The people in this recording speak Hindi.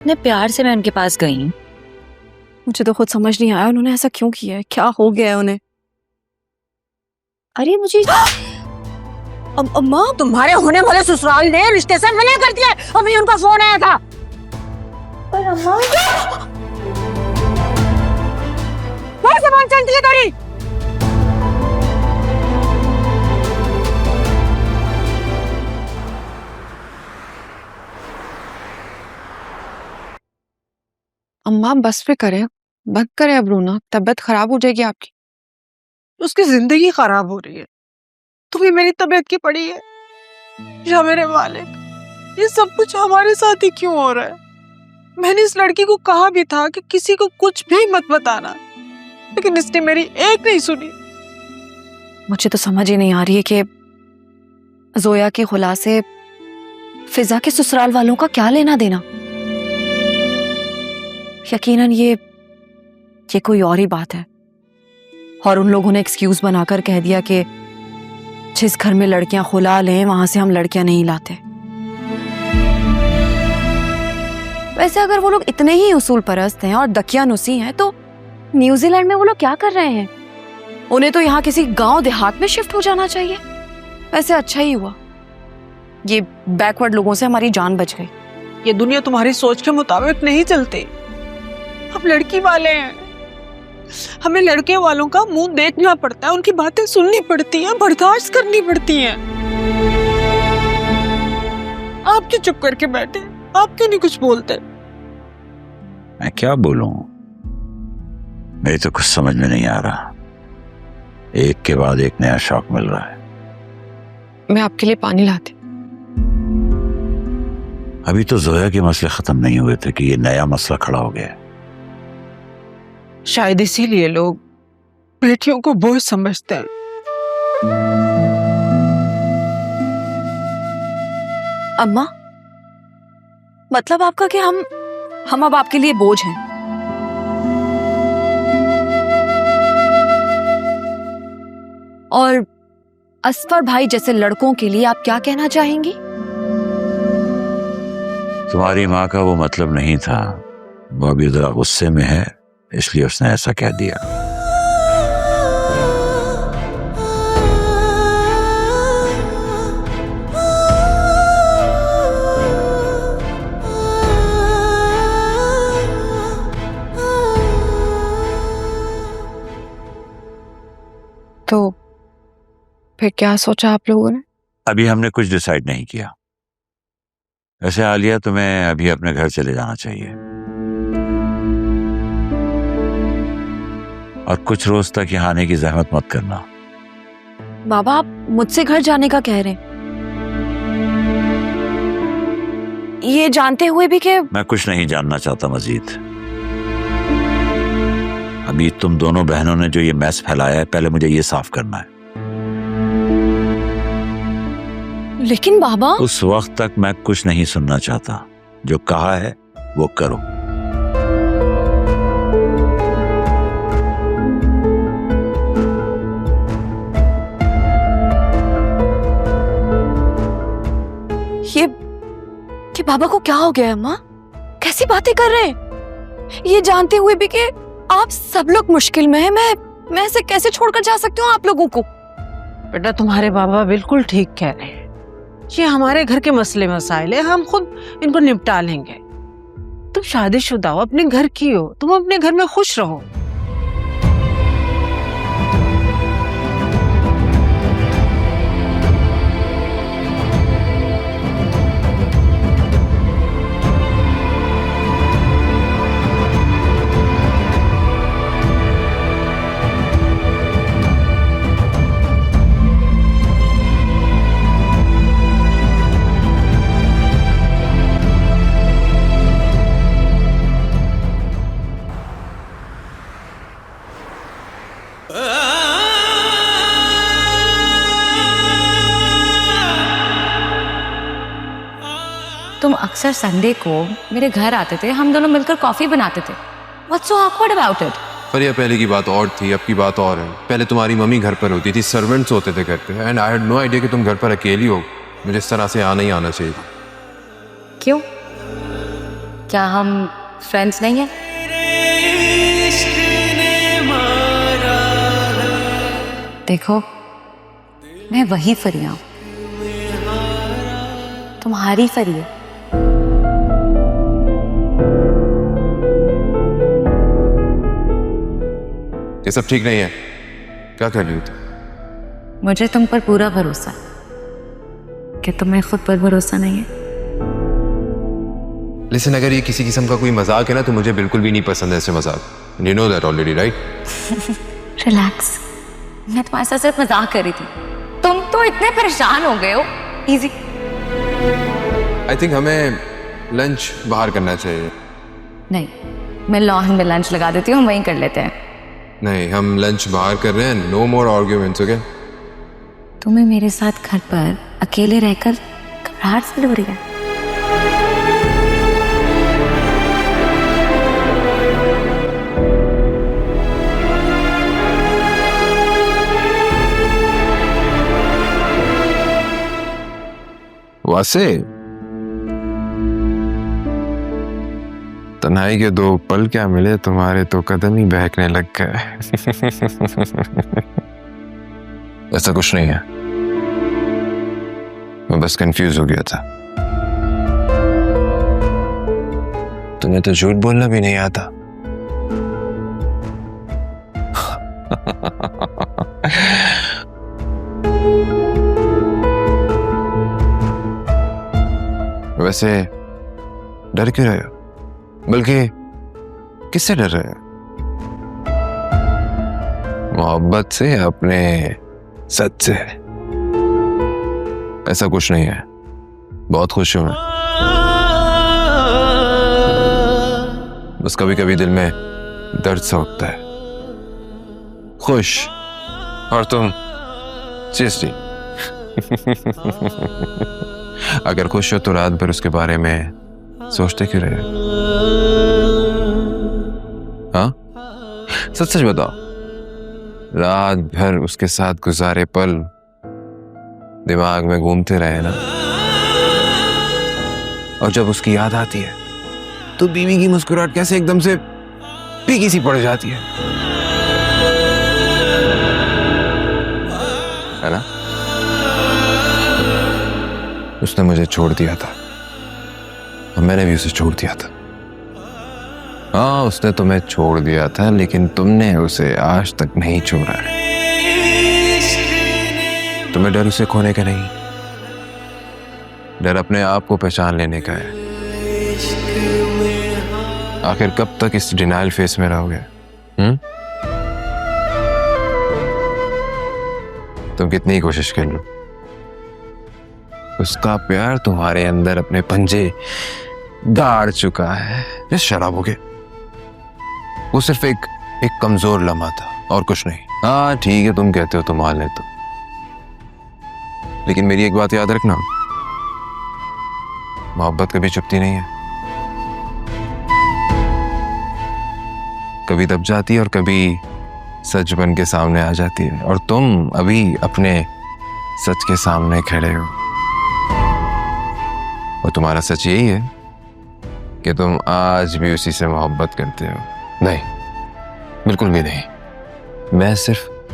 इतने प्यार से मैं उनके पास गई हूँ। मुझे तो खुद समझ नहीं आया उन्होंने ऐसा क्यों किया है, क्या हो गया है उन्हें। अरे मुझे अम्मा, तुम्हारे होने वाले ससुराल ने रिश्ते से मना कर दिया। अभी उनका फोन आया था। पर अम्मा वही सामान चलती है तेरी। अम्मा बस पे करें, बंद करें अब रोना, तबीयत खराब हो जाएगी आपकी। उसकी जिंदगी खराब हो रही है, तुम्हें मेरी तबीयत की पड़ी है। या मेरे मालिक, ये सब कुछ हमारे साथ ही क्यों हो रहा है? मैंने इस लड़की को कहा भी था कि किसी को कुछ भी मत बताना, लेकिन इसने मेरी एक नहीं सुनी। मुझे तो समझ ही नहीं आ रही है कि जोया के खुलासे फिजा के ससुराल वालों का क्या लेना देना। यकीनन ये कोई और ही बात है, और उन लोगों ने एक्सक्यूज बनाकर कह दिया कि जिस घर में लड़कियां खुला लें वहां से हम लड़कियां नहीं लाते। वैसे अगर वो लोग इतने ही उसूल परस्त हैं और दकियानुसी हैं तो न्यूजीलैंड में वो लोग क्या कर रहे हैं? उन्हें तो यहाँ किसी गांव देहात में शिफ्ट हो जाना चाहिए। वैसे अच्छा ही हुआ, ये बैकवर्ड लोगों से हमारी जान बच गई। ये दुनिया तुम्हारी सोच के मुताबिक नहीं चलती। हम लड़की वाले हैं, हमें लड़के वालों का मुंह देखना पड़ता है, उनकी बातें सुननी पड़ती हैं, बर्दाश्त करनी पड़ती हैं। आप क्यों चुप करके बैठे? आप क्यों नहीं कुछ बोलते? मैं क्या बोलूं, मेरी तो कुछ समझ में नहीं आ रहा। एक के बाद एक नया शौक मिल रहा है। मैं आपके लिए पानी लाती। अभी तो जोया के मसले खत्म नहीं हुए थे कि ये नया मसला खड़ा हो गया। शायद इसीलिए लोग बेटियों को बोझ समझते हैं। अम्मा, मतलब आपका कि हम अब आपके लिए बोझ हैं? और असफर भाई जैसे लड़कों के लिए आप क्या कहना चाहेंगी? तुम्हारी माँ का वो मतलब नहीं था, वो अभी जरा गुस्से में है, इसलिए उसने ऐसा कह दिया। तो फिर क्या सोचा आप लोगों ने? अभी हमने कुछ डिसाइड नहीं किया। वैसे आलिया, तुम्हें अभी अपने घर चले जाना चाहिए और कुछ रोज तक यहाँ आने की जहमत मत करना। बाबा, आप मुझसे घर जाने का कह रहे हैं, ये जानते हुए भी कि मैं कुछ नहीं जानना चाहता मजीद। अभी तुम दोनों बहनों ने जो ये मैस फैलाया है, पहले मुझे ये साफ करना है। लेकिन बाबा, उस वक्त तक मैं कुछ नहीं सुनना चाहता। जो कहा है वो करो। ये बाबा को क्या हो गया है? अम्मा, कैसी बातें कर रहे हैं? ये जानते हुए भी कि आप सब लोग मुश्किल में हैं, मैं ऐसे कैसे छोड़कर जा सकती हूँ आप लोगों को? बेटा, तुम्हारे बाबा बिल्कुल ठीक कह रहे हैं। ये हमारे घर के मसले मसाइल है, हम खुद इनको निपटा लेंगे। तुम शादीशुदा हो, अपने घर की हो, तुम अपने घर में खुश रहो। तुम अक्सर संडे को मेरे घर आते थे, हम दोनों मिलकर कॉफी बनाते थे। What's so awkward about it? पर यह पहले की बात और थी, अब की बात और है। पहले तुम्हारी मम्मी घर पर होती थी, सर्वेंट्स होते थे घर पे, and I had no idea कि तुम घर पर अकेली हो। मुझे इस तरह से आना ही आना चाहिए। क्यों? क्या हम फ्रेंड्स नहीं हैं? देखो, मैं वही फरिया हूं, तुम्हारी फरिया। ये सब ठीक नहीं है। क्या कर रही हो तुम? मुझे तुम पर पूरा भरोसा है। कि तुम्हें खुद पर भरोसा नहीं है? लिसन, अगर ये किसी किस्म का कोई मजाक है ना तो मुझे बिल्कुल भी नहीं पसंद है ऐसे मजाक। You know that already, right? Relax, मैं तुम्हारे साथ सिर्फ मजाक कर रही थी। तुम तो इतने परेशान हो गए हो। इजी। आई थिंक हमें लंच बाहर करना चाहिए। नहीं, मैं लॉन में लंच लगा देती हूँ, हम वहीं कर लेते हैं। नहीं, हम लंच बाहर कर रहे हैं। नो मोर आर्ग्यूमेंट्स, ओके? तुम्हें मेरे साथ घर पर अकेले रहकर घबराहट सी हो रही है। वासे, तन्हाई के दो पल क्या मिले, तुम्हारे तो कदम ही बहकने लग गए। ऐसा कुछ नहीं है, मैं बस कंफ्यूज हो गया था। तुम्हें तो झूठ बोलना भी नहीं आता। वैसे डर क्यों रहे हो? बल्कि किससे डर रहे हो? मोहब्बत से, अपने सच से? ऐसा कुछ नहीं है, बहुत खुश हूं मैं। बस कभी कभी दिल में दर्द सा उठता है। खुश, और तुम चीस्टी। अगर खुश हो तो रात भर उसके बारे में सोचते क्यों रहे? हाँ, सच सच बताओ, रात भर उसके साथ गुजारे पल दिमाग में घूमते रहे ना? और जब उसकी याद आती है तो बीवी की मुस्कुराहट कैसे एकदम से फीकी सी पड़ जाती है ना? उसने मुझे छोड़ दिया था और मैंने भी उसे छोड़ दिया था। हाँ, उसने तुम्हें छोड़ दिया था, लेकिन तुमने उसे आज तक नहीं छोड़ा है। तुम्हें डर उसे खोने का नहीं, डर अपने आप को पहचान लेने का है। आखिर कब तक इस डिनाइल फेस में रहोगे? तुम कितनी ही कोशिश कर लो, उसका प्यार तुम्हारे अंदर अपने पंजे गाड़ चुका है। जिस शराब हो गए, वो सिर्फ एक कमजोर लम्हा था और कुछ नहीं। हाँ ठीक है, तुम कहते हो तो मान लेता, लेकिन मेरी एक बात याद रखना, मोहब्बत कभी चुपती नहीं है। कभी दब जाती है और कभी सच बन के सामने आ जाती है। और तुम अभी अपने सच के सामने खड़े हो, और तुम्हारा सच यही है कि तुम आज भी उसी से मोहब्बत करते हो। नहीं, बिल्कुल भी नहीं। मैं सिर्फ